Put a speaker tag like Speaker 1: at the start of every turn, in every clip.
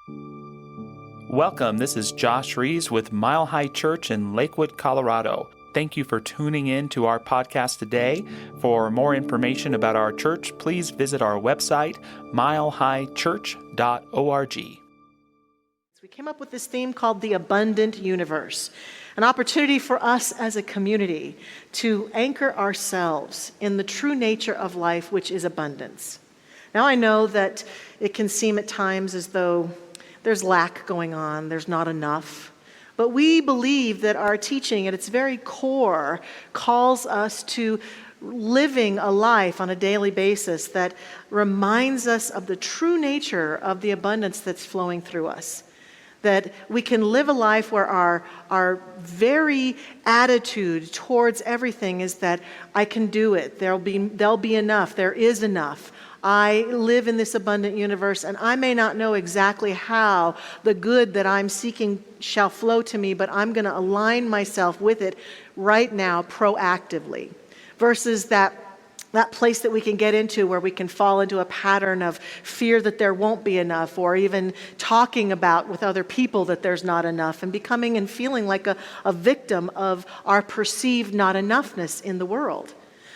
Speaker 1: Welcome, this is Josh Rees with Mile High Church in Lakewood, Colorado. Thank you for tuning in to our podcast today. For more information about our church, please visit our website, milehighchurch.org.
Speaker 2: We came up with this theme called the Abundant Universe, an opportunity for us as a community to anchor ourselves in the true nature of life, which is abundance. Now I know that it can seem at times as though there's lack going on, there's not enough. But we believe that our teaching at its very core calls us to living a life on a daily basis that reminds us of the true nature of the abundance that's flowing through us. That we can live a life where our very attitude towards everything is that I can do it, there'll be enough, there is enough. I live in this abundant universe, and I may not know exactly how the good that I'm seeking shall flow to me, but I'm going to align myself with it right now proactively. Versus that place that we can get into where we can fall into a pattern of fear that there won't be enough, or even talking about with other people that there's not enough, and becoming and feeling like a victim of our perceived not enoughness in the world.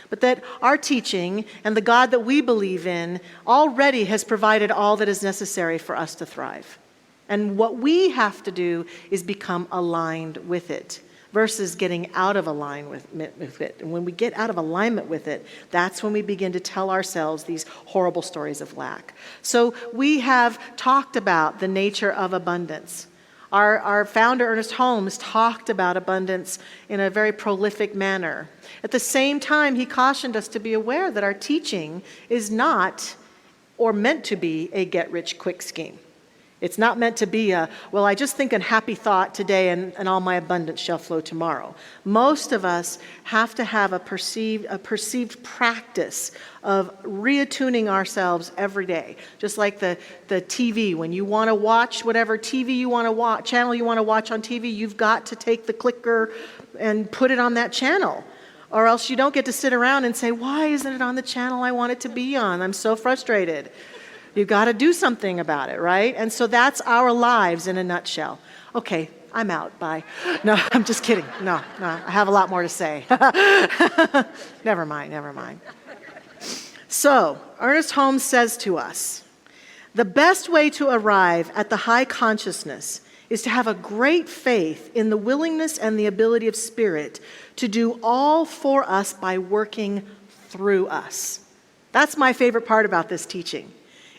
Speaker 2: But that our teaching and the God that we believe in already has provided all that is necessary for us to thrive. And what we have to do is become aligned with it versus getting out of alignment with it. And when we get out of alignment with it, that's when we begin to tell ourselves these horrible stories of lack. So we have talked about the nature of abundance. Our founder, Ernest Holmes, talked about abundance in a very prolific manner. At the same time, he cautioned us to be aware that our teaching is not or meant to be a get-rich-quick scheme. It's not meant to be I just think a happy thought today and all my abundance shall flow tomorrow. Most of us have to have a perceived practice of reattuning ourselves every day. Just like the TV, when you want to watch whatever TV you want to watch, channel you want to watch on TV, you've got to take the clicker and put it on that channel. Or else you don't get to sit around and say, why isn't it on the channel I want it to be on? I'm so frustrated. You've got to do something about it, right? And so that's our lives in a nutshell. Okay, I'm out. Bye. No, I'm just kidding. No, I have a lot more to say. Never mind. So, Ernest Holmes says to us, the best way to arrive at the high consciousness is to have a great faith in the willingness and the ability of Spirit to do all for us by working through us. That's my favorite part about this teaching.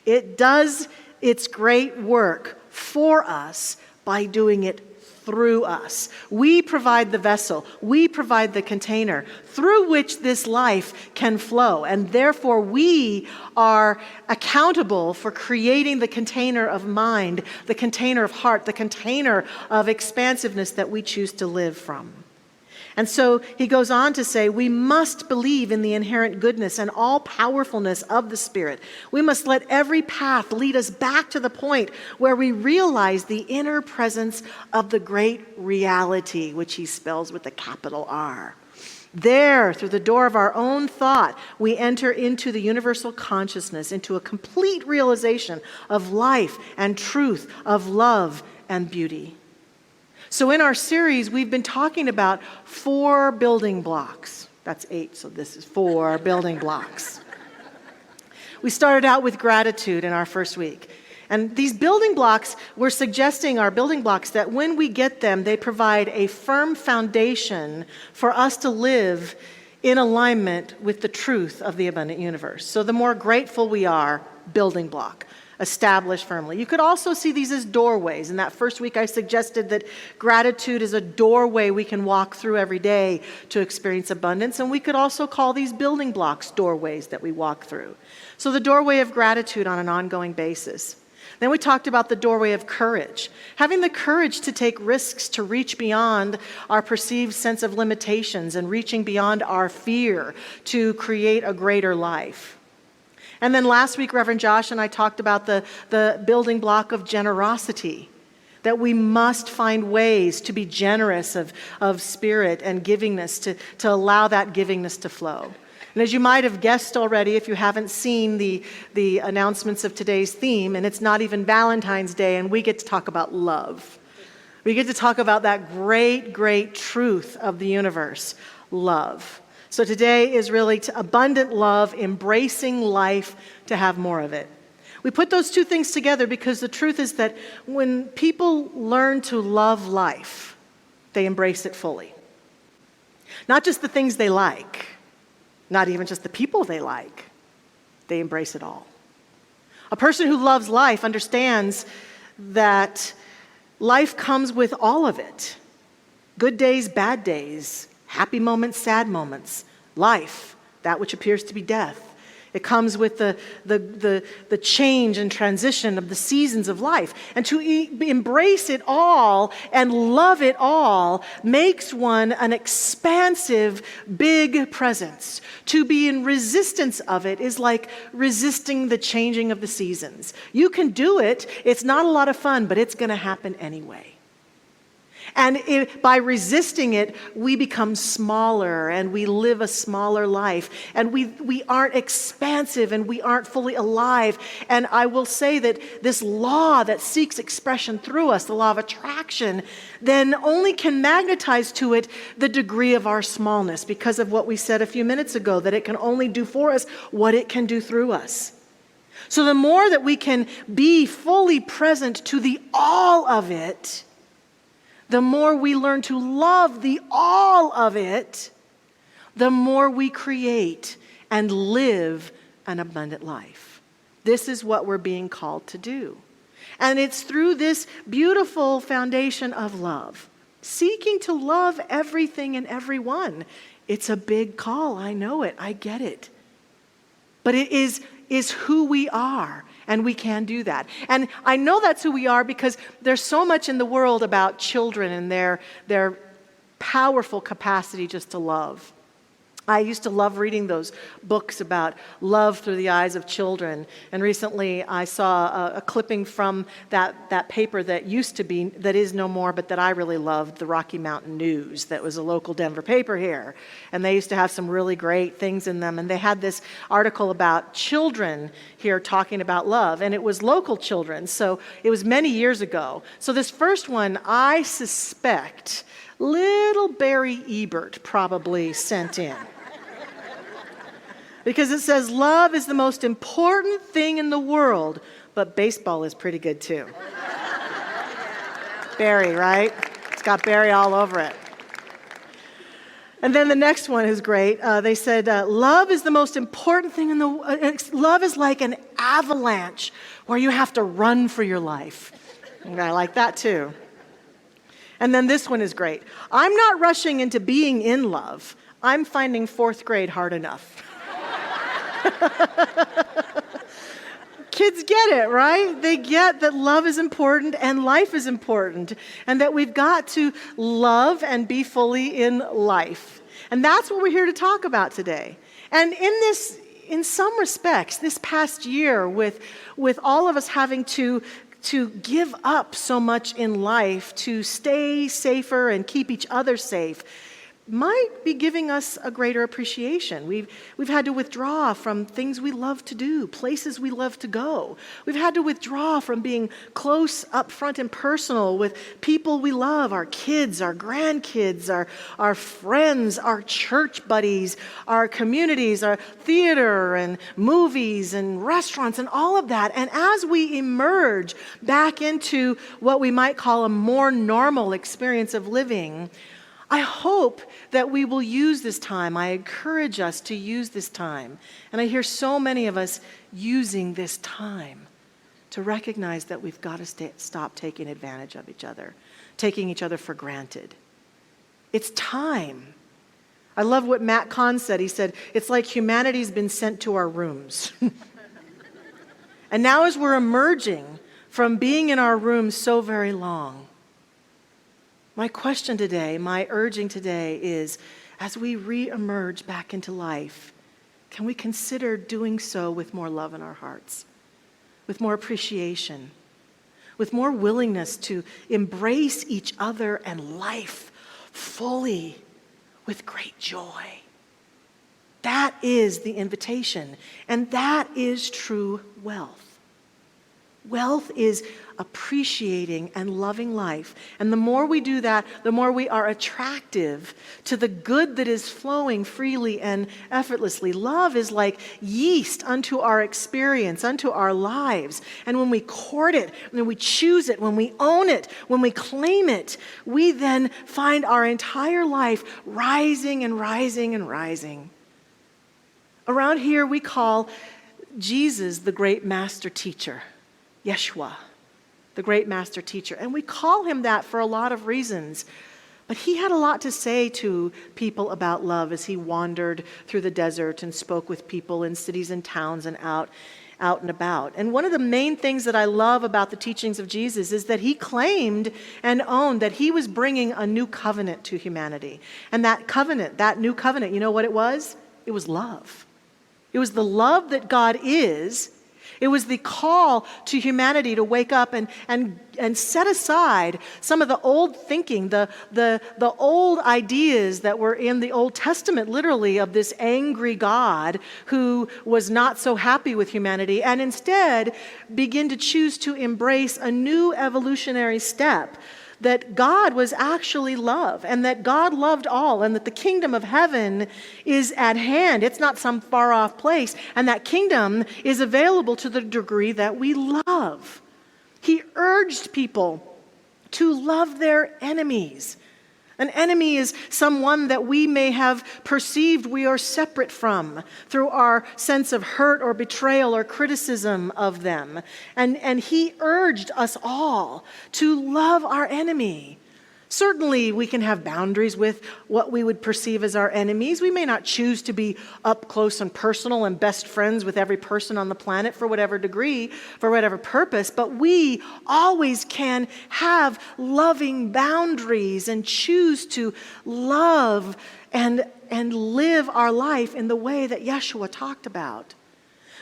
Speaker 2: It does its great work for us by doing it through us. We provide the vessel, we provide the container through which this life can flow, and therefore we are accountable for creating the container of mind, the container of heart, the container of expansiveness that we choose to live from. And so he goes on to say, we must believe in the inherent goodness and all powerfulness of the Spirit. We must let every path lead us back to the point where we realize the inner presence of the great reality, which he spells with a capital R. There, through the door of our own thought, we enter into the universal consciousness, into a complete realization of life and truth, of love and beauty. So in our series, we've been talking about 4 building blocks. That's 8, so this is 4 building blocks. We started out with gratitude in our first week. And these building blocks, we're suggesting are building blocks that when we get them, they provide a firm foundation for us to live in alignment with the truth of the abundant universe. So the more grateful we are, building block. Established firmly. You could also see these as doorways. In that first week, I suggested that gratitude is a doorway we can walk through every day to experience abundance. And we could also call these building blocks doorways that we walk through. So the doorway of gratitude on an ongoing basis. Then we talked about the doorway of courage. Having the courage to take risks, to reach beyond our perceived sense of limitations and reaching beyond our fear to create a greater life. And then last week, Reverend Josh and I talked about the building block of generosity, that we must find ways to be generous of spirit and givingness, to allow that givingness to flow. And as you might have guessed already, if you haven't seen the announcements of today's theme, and it's not even Valentine's Day, and we get to talk about love. We get to talk about that great, great truth of the universe, love. So today is really abundant love, embracing life to have more of it. We put those two things together because the truth is that when people learn to love life, they embrace it fully. Not just the things they like, not even just the people they like, they embrace it all. A person who loves life understands that life comes with all of it. Good days, bad days, happy moments, sad moments. Life, that which appears to be death. It comes with the change and transition of the seasons of life. And to embrace it all and love it all makes one an expansive, big presence. To be in resistance of it is like resisting the changing of the seasons. You can do it. It's not a lot of fun, but it's going to happen anyway. And by resisting it, we become smaller and we live a smaller life. And we aren't expansive and we aren't fully alive. And I will say that this law that seeks expression through us, the law of attraction, then only can magnetize to it the degree of our smallness because of what we said a few minutes ago, that it can only do for us what it can do through us. So the more that we can be fully present to the all of it, the more we learn to love the all of it, the more we create and live an abundant life. This is what we're being called to do. And it's through this beautiful foundation of love, seeking to love everything and everyone. It's a big call. I know it. I get it. But it is who we are. And we can do that. And I know that's who we are because there's so much in the world about children and their powerful capacity just to love. I used to love reading those books about love through the eyes of children. And recently I saw a clipping from that paper that used to be, that is no more, but that I really loved, the Rocky Mountain News, that was a local Denver paper here. And they used to have some really great things in them. And they had this article about children here talking about love. And it was local children, so it was many years ago. So this first one, I suspect, little Barry Ebert probably sent in. Because it says, love is the most important thing in the world, but baseball is pretty good too. Barry, right? It's got Barry all over it. And then the next one is great. They said, love is the most important thing in the love is like an avalanche where you have to run for your life. And I like that too. And then this one is great. I'm not rushing into being in love. I'm finding fourth grade hard enough. Kids get it, right? They get that love is important and life is important, and that we've got to love and be fully in life. And that's what we're here to talk about today. And in some respects, this past year, with all of us having to give up so much in life to stay safer and keep each other safe, might be giving us a greater appreciation. We've had to withdraw from things we love to do, places we love to go. We've had to withdraw from being close up front and personal with people we love, our kids, our grandkids, our friends, our church buddies, our communities, our theater and movies and restaurants and all of that. And as we emerge back into what we might call a more normal experience of living, I hope that we will use this time. I encourage us to use this time. And I hear so many of us using this time to recognize that we've got to stop taking advantage of each other, taking each other for granted. It's time. I love what Matt Kahn said. He said, it's like humanity's been sent to our rooms. And now as we're emerging from being in our rooms so very long, my question today, my urging today is, as we re-emerge back into life, can we consider doing so with more love in our hearts, with more appreciation, with more willingness to embrace each other and life fully with great joy? That is the invitation, and that is true wealth. Wealth is appreciating and loving life. And the more we do that, the more we are attractive to the good that is flowing freely and effortlessly. Love is like yeast unto our experience, unto our lives. And when we court it, when we choose it, when we own it, when we claim it, we then find our entire life rising and rising and rising. Around here, we call Jesus the great master teacher. Yeshua, the great master teacher. And we call him that for a lot of reasons. But he had a lot to say to people about love as he wandered through the desert and spoke with people in cities and towns and out and about. And one of the main things that I love about the teachings of Jesus is that he claimed and owned that he was bringing a new covenant to humanity. And that covenant, that new covenant, you know what it was? It was love. It was the love that God is. It was the call to humanity to wake up and set aside some of the old thinking, the old ideas that were in the Old Testament, literally, of this angry God who was not so happy with humanity, and instead begin to choose to embrace a new evolutionary step, that God was actually love, and that God loved all, and that the kingdom of heaven is at hand. It's not some far-off place, and that kingdom is available to the degree that we love. He urged people to love their enemies. An enemy is someone that we may have perceived we are separate from through our sense of hurt or betrayal or criticism of them. And he urged us all to love our enemy. Certainly, we can have boundaries with what we would perceive as our enemies. We may not choose to be up close and personal and best friends with every person on the planet for whatever degree, for whatever purpose, but we always can have loving boundaries and choose to love and live our life in the way that Yeshua talked about.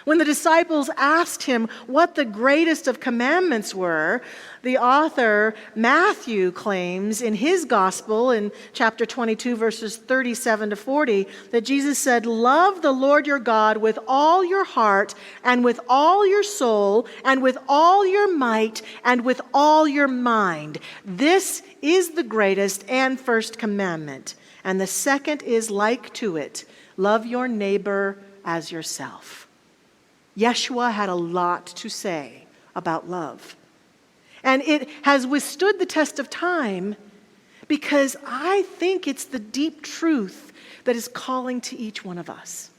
Speaker 2: When the disciples asked him what the greatest of commandments were, the author Matthew claims in his gospel in chapter 22, verses 37 to 40, that Jesus said, "Love the Lord your God with all your heart and with all your soul and with all your might and with all your mind. This is the greatest and first commandment. And the second is like to it, love your neighbor as yourself." Yeshua had a lot to say about love. And it has withstood the test of time because I think it's the deep truth that is calling to each one of us.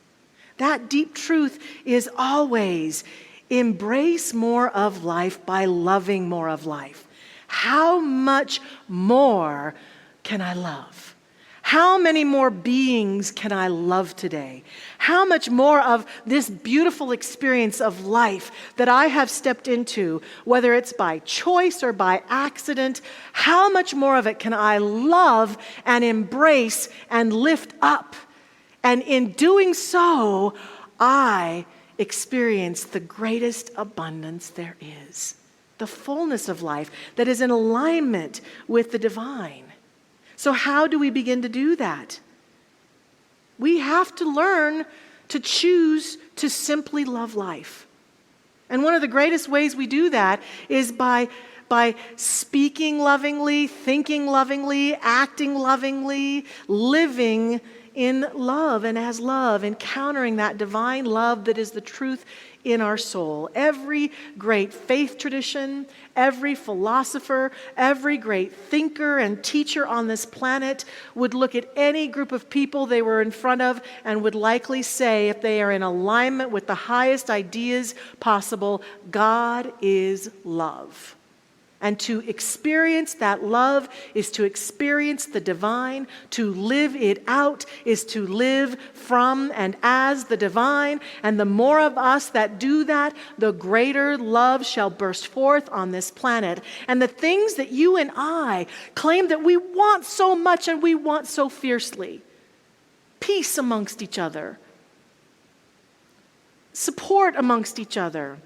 Speaker 2: That deep truth is always embrace more of life by loving more of life. How much more can I love? How many more beings can I love today? How much more of this beautiful experience of life that I have stepped into, whether it's by choice or by accident, how much more of it can I love and embrace and lift up? And in doing so, I experience the greatest abundance there is, the fullness of life that is in alignment with the divine. So how do we begin to do that? We have to learn to choose to simply love life. And one of the greatest ways we do that is by speaking lovingly, thinking lovingly, acting lovingly, living in love and as love, encountering that divine love that is the truth in our soul. Every great faith tradition, every philosopher, every great thinker and teacher on this planet would look at any group of people they were in front of and would likely say, if they are in alignment with the highest ideas possible, God is love. And to experience that love is to experience the divine. To live it out is to live from and as the divine. And the more of us that do that, the greater love shall burst forth on this planet. And the things that you and I claim that we want so much and we want so fiercely, peace amongst each other, support amongst each other,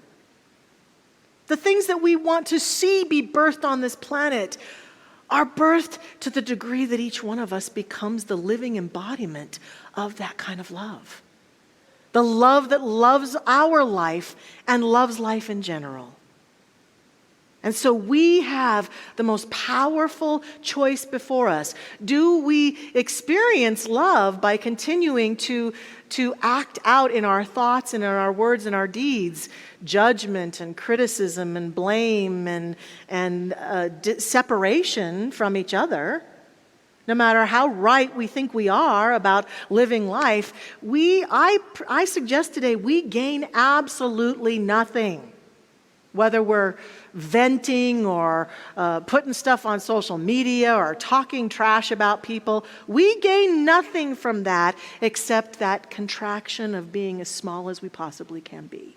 Speaker 2: the things that we want to see be birthed on this planet are birthed to the degree that each one of us becomes the living embodiment of that kind of love. The love that loves our life and loves life in general. And so we have the most powerful choice before us. Do we experience love by continuing to act out in our thoughts and in our words and our deeds judgment and criticism and blame and separation from each other? No matter how right we think we are about living life, I suggest today we gain absolutely nothing. Whether we're venting or putting stuff on social media or talking trash about people, we gain nothing from that except that contraction of being as small as we possibly can be.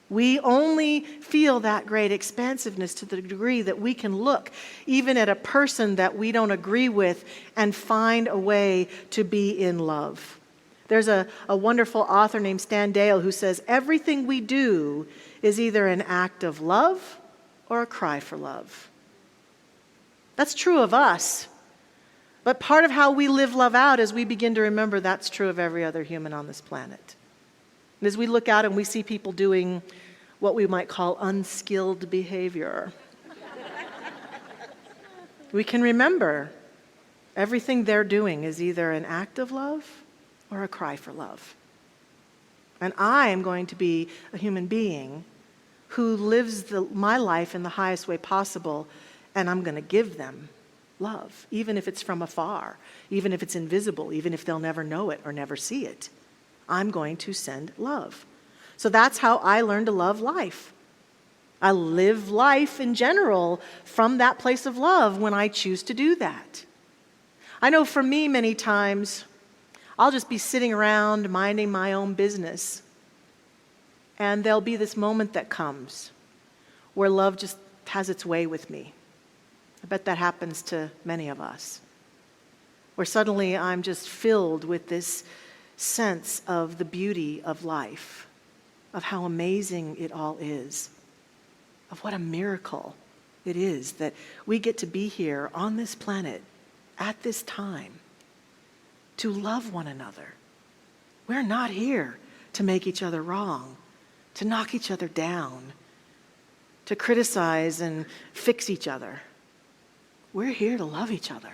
Speaker 2: We only feel that great expansiveness to the degree that we can look even at a person that we don't agree with and find a way to be in love. There's a wonderful author named Stan Dale who says, everything we do is either an act of love or a cry for love. That's true of us. But part of how we live love out is we begin to remember that's true of every other human on this planet. And as we look out and we see people doing what we might call unskilled behavior, we can remember everything they're doing is either an act of love or a cry for love. And I am going to be a human being who lives my life in the highest way possible, and I'm going to give them love, even if it's from afar, even if it's invisible, even if they'll never know it or never see it. I'm going to send love. So that's how I learn to love life. I live life in general from that place of love when I choose to do that. I know for me, many times, I'll just be sitting around minding my own business. And there'll be this moment that comes where love just has its way with me. I bet that happens to many of us. Where suddenly I'm just filled with this sense of the beauty of life, of how amazing it all is, of what a miracle it is that we get to be here on this planet at this time to love one another. We're not here to make each other wrong, to knock each other down, to criticize and fix each other. We're here to love each other.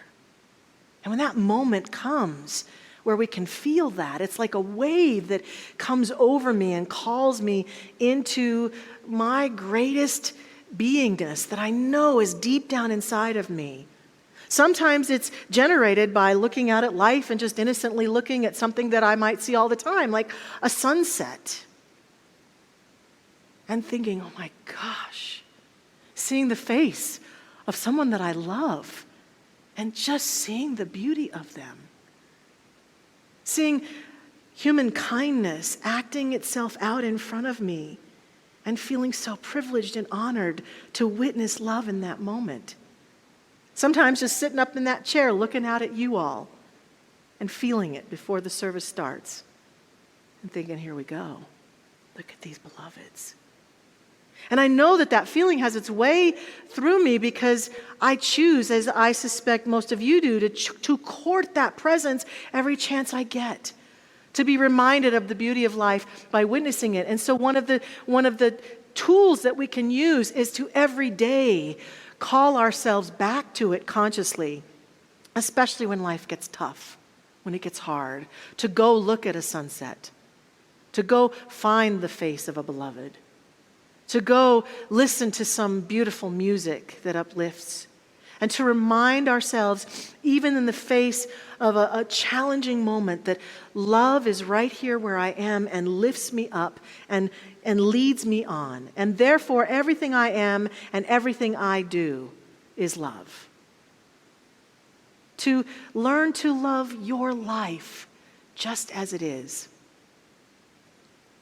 Speaker 2: And when that moment comes where we can feel that, it's like a wave that comes over me and calls me into my greatest beingness that I know is deep down inside of me. Sometimes it's generated by looking out at life and just innocently looking at something that I might see all the time, like a sunset. And thinking, oh my gosh, seeing the face of someone that I love and just seeing the beauty of them. Seeing human kindness acting itself out in front of me and feeling so privileged and honored to witness love in that moment. Sometimes just sitting up in that chair looking out at you all and feeling it before the service starts and thinking, here we go. Look at these beloveds. And I know that that feeling has its way through me because I choose, as I suspect most of you do, to court that presence every chance I get, to be reminded of the beauty of life by witnessing it. And so one of the tools that we can use is to every day call ourselves back to it consciously, especially when life gets tough, when it gets hard, to go look at a sunset, to go find the face of a beloved, to go listen to some beautiful music that uplifts, and to remind ourselves, even in the face of a challenging moment, that love is right here where I am and lifts me up and leads me on. And therefore, everything I am and everything I do is love. To learn to love your life just as it is.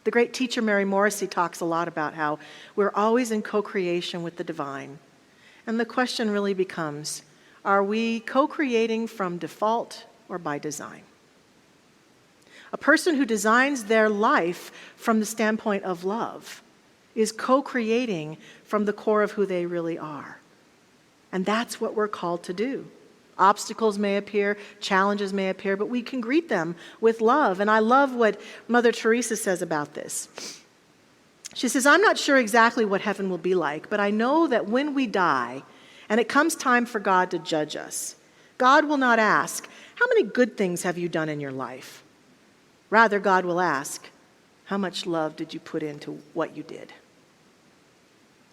Speaker 2: The great teacher Mary Morrissey talks a lot about how we're always in co-creation with the divine. And the question really becomes, are we co-creating from default or by design? A person who designs their life from the standpoint of love is co-creating from the core of who they really are. And that's what we're called to do. Obstacles may appear, challenges may appear, but we can greet them with love. And I love what Mother Teresa says about this. She says, I'm not sure exactly what heaven will be like, but I know that when we die and it comes time for God to judge us, God will not ask, how many good things have you done in your life? Rather, God will ask, how much love did you put into what you did?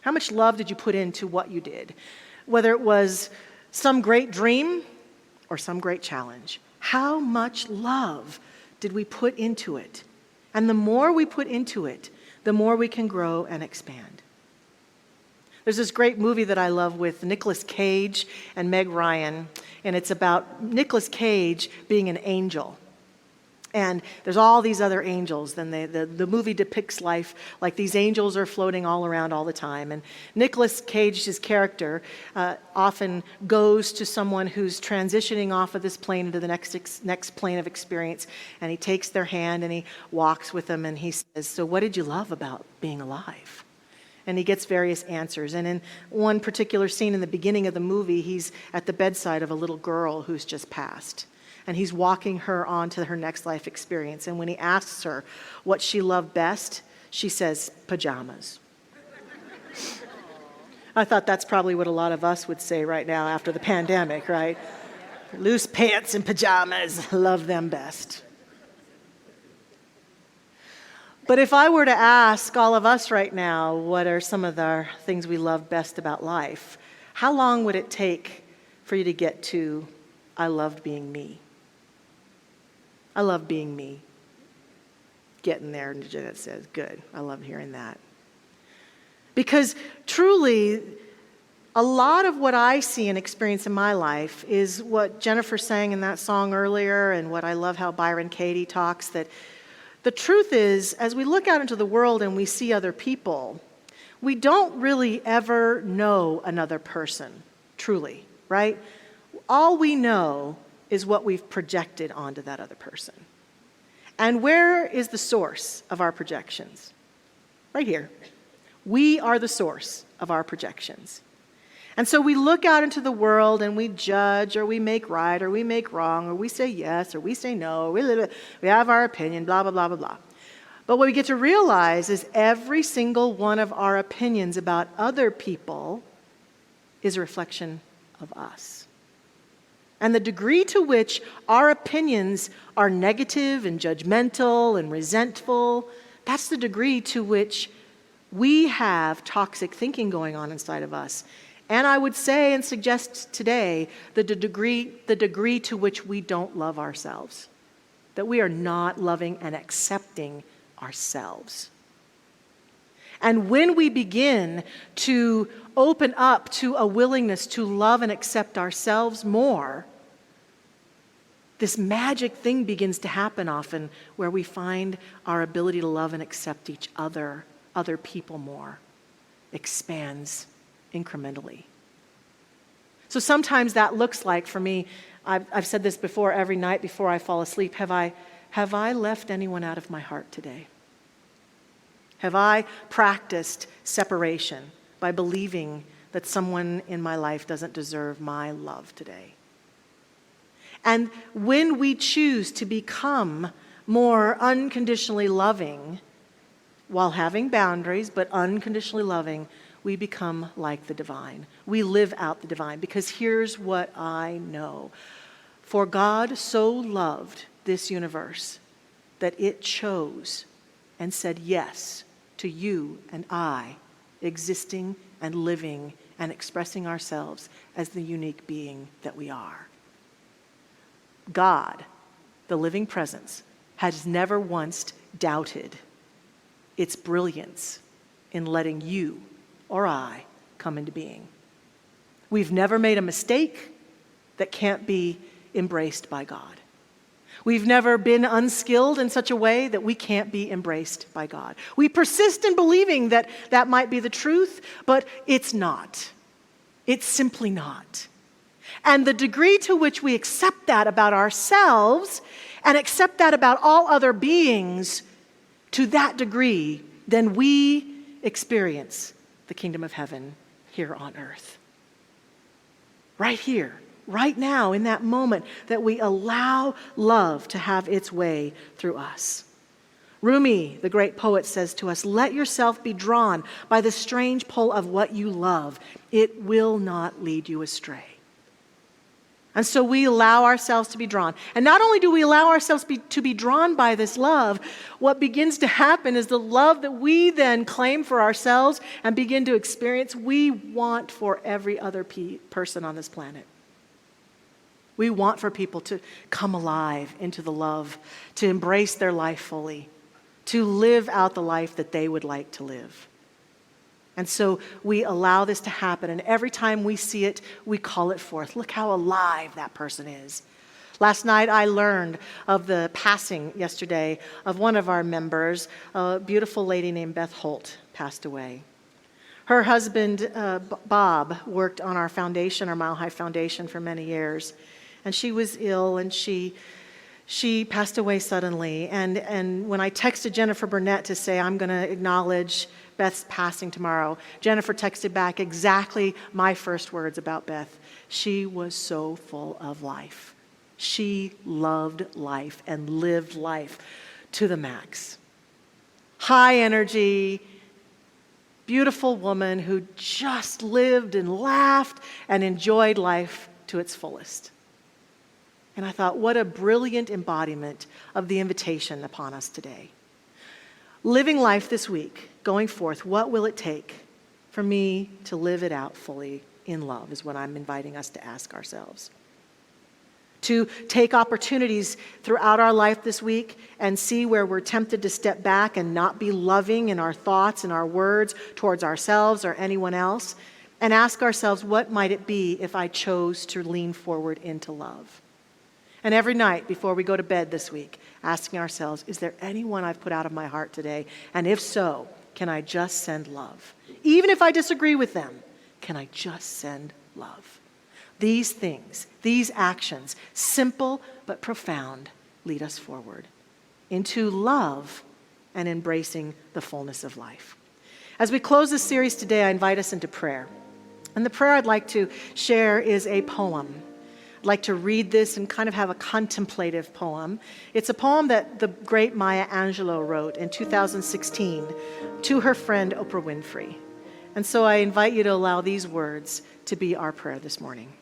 Speaker 2: How much love did you put into what you did? Whether it was some great dream or some great challenge, how much love did we put into it? And the more we put into it, the more we can grow and expand. There's this great movie that I love with Nicolas Cage and Meg Ryan, and it's about Nicolas Cage being an angel. And there's all these other angels. Then the movie depicts life like these angels are floating all around all the time. And Nicolas Cage's character often goes to someone who's transitioning off of this plane into the next plane of experience. And he takes their hand and he walks with them and he says, so what did you love about being alive? And he gets various answers. And in one particular scene in the beginning of the movie, he's at the bedside of a little girl who's just passed. And he's walking her on to her next life experience. And when he asks her what she loved best, she says, pajamas. I thought that's probably what a lot of us would say right now after the pandemic, right? Loose pants and pajamas, love them best. But if I were to ask all of us right now, what are some of the things we love best about life, how long would it take for you to get to, I loved being me? I love being me. Getting there, and Jeanette says, good. I love hearing that. Because truly, a lot of what I see and experience in my life is what Jennifer sang in that song earlier, and what I love how Byron Katie talks, that the truth is, as we look out into the world and we see other people, we don't really ever know another person, truly, right? All we know is what we've projected onto that other person. And where is the source of our projections? Right here. We are the source of our projections. And so we look out into the world and we judge, or we make right, or we make wrong, or we say yes, or we say no, we have our opinion, blah, blah, blah, blah, blah. But what we get to realize is every single one of our opinions about other people is a reflection of us. And the degree to which our opinions are negative and judgmental and resentful, that's the degree to which we have toxic thinking going on inside of us. And I would say and suggest today the degree to which we don't love ourselves, that we are not loving and accepting ourselves. And when we begin to open up to a willingness to love and accept ourselves more, this magic thing begins to happen often where we find our ability to love and accept each other people more, expands incrementally. So sometimes that looks like, for me, I've said this before, every night before I fall asleep, have I left anyone out of my heart today? Have I practiced separation by believing that someone in my life doesn't deserve my love today? And when we choose to become more unconditionally loving, while having boundaries, but unconditionally loving, we become like the divine. We live out the divine, because here's what I know. For God so loved this universe that it chose and said yes to you and I, existing and living and expressing ourselves as the unique being that we are. God, the living presence, has never once doubted its brilliance in letting you or I come into being. We've never made a mistake that can't be embraced by God. We've never been unskilled in such a way that we can't be embraced by God. We persist in believing that that might be the truth, but it's not. It's simply not. And the degree to which we accept that about ourselves and accept that about all other beings, to that degree, then we experience the kingdom of heaven here on earth. right here, right now, in that moment, that we allow love to have its way through us. Rumi, the great poet, says to us, "Let yourself be drawn by the strange pull of what you love. It will not lead you astray." And so we allow ourselves to be drawn. And not only do we allow ourselves to be drawn by this love, what begins to happen is the love that we then claim for ourselves and begin to experience, we want for every other person on this planet. We want for people to come alive into the love, to embrace their life fully, to live out the life that they would like to live. And so we allow this to happen, and every time we see it, we call it forth. Look how alive that person is. Last night I learned of the passing yesterday of one of our members. A beautiful lady named Beth Holt passed away. Her husband, Bob, worked on our foundation, our Mile High Foundation, for many years. And she was ill, and she passed away suddenly. And when I texted Jennifer Burnett to say, I'm going to acknowledge Beth's passing tomorrow, Jennifer texted back exactly my first words about Beth. She was so full of life. She loved life and lived life to the max. High energy, beautiful woman who just lived and laughed and enjoyed life to its fullest. And I thought, what a brilliant embodiment of the invitation upon us today. Living life this week, going forth, what will it take for me to live it out fully in love is what I'm inviting us to ask ourselves. To take opportunities throughout our life this week and see where we're tempted to step back and not be loving in our thoughts and our words towards ourselves or anyone else, and ask ourselves, what might it be if I chose to lean forward into love? And every night before we go to bed this week, asking ourselves, is there anyone I've put out of my heart today? And if so, can I just send love? Even if I disagree with them, can I just send love? These things, these actions, simple but profound, lead us forward into love and embracing the fullness of life. As we close this series today, I invite us into prayer. And the prayer I'd like to share is a poem. I'd like to read this and kind of have a contemplative poem. It's a poem that the great Maya Angelou wrote in 2016 to her friend Oprah Winfrey. And so I invite you to allow these words to be our prayer this morning.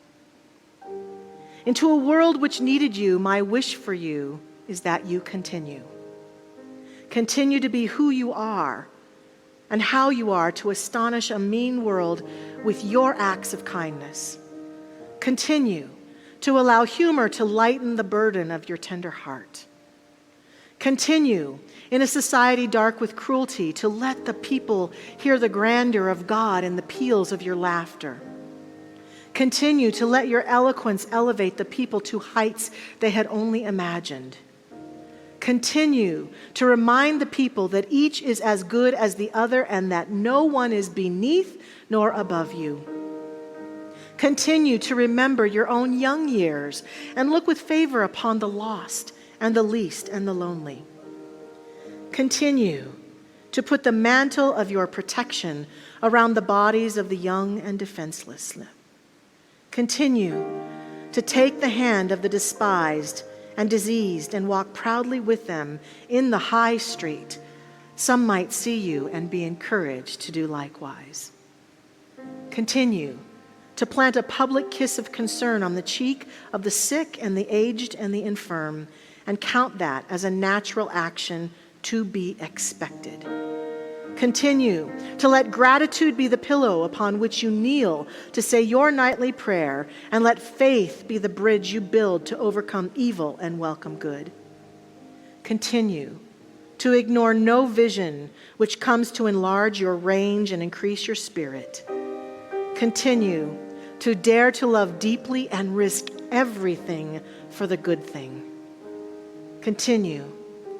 Speaker 2: Into a world which needed you, my wish for you is that you continue. Continue to be who you are and how you are to astonish a mean world with your acts of kindness. Continue to allow humor to lighten the burden of your tender heart. Continue, in a society dark with cruelty, to let the people hear the grandeur of God in the peals of your laughter. Continue to let your eloquence elevate the people to heights they had only imagined. Continue to remind the people that each is as good as the other and that no one is beneath nor above you. Continue to remember your own young years and look with favor upon the lost and the least and the lonely. Continue to put the mantle of your protection around the bodies of the young and defenseless. Continue to take the hand of the despised and diseased and walk proudly with them in the high street. Some might see you and be encouraged to do likewise. Continue to plant a public kiss of concern on the cheek of the sick and the aged and the infirm, and count that as a natural action to be expected. Continue to let gratitude be the pillow upon which you kneel to say your nightly prayer, and let faith be the bridge you build to overcome evil and welcome good. Continue to ignore no vision which comes to enlarge your range and increase your spirit. Continue to dare to love deeply and risk everything for the good thing. Continue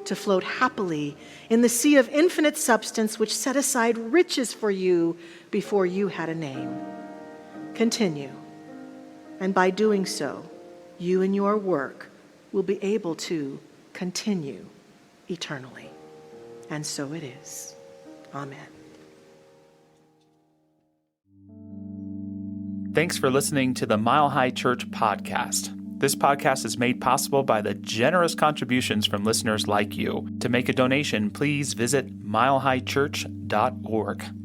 Speaker 2: to float happily in the sea of infinite substance which set aside riches for you before you had a name. Continue, and by doing so, you and your work will be able to continue eternally. And so it is. Amen.
Speaker 1: Thanks for listening to the Mile High Church podcast. This podcast is made possible by the generous contributions from listeners like you. To make a donation, please visit milehighchurch.org.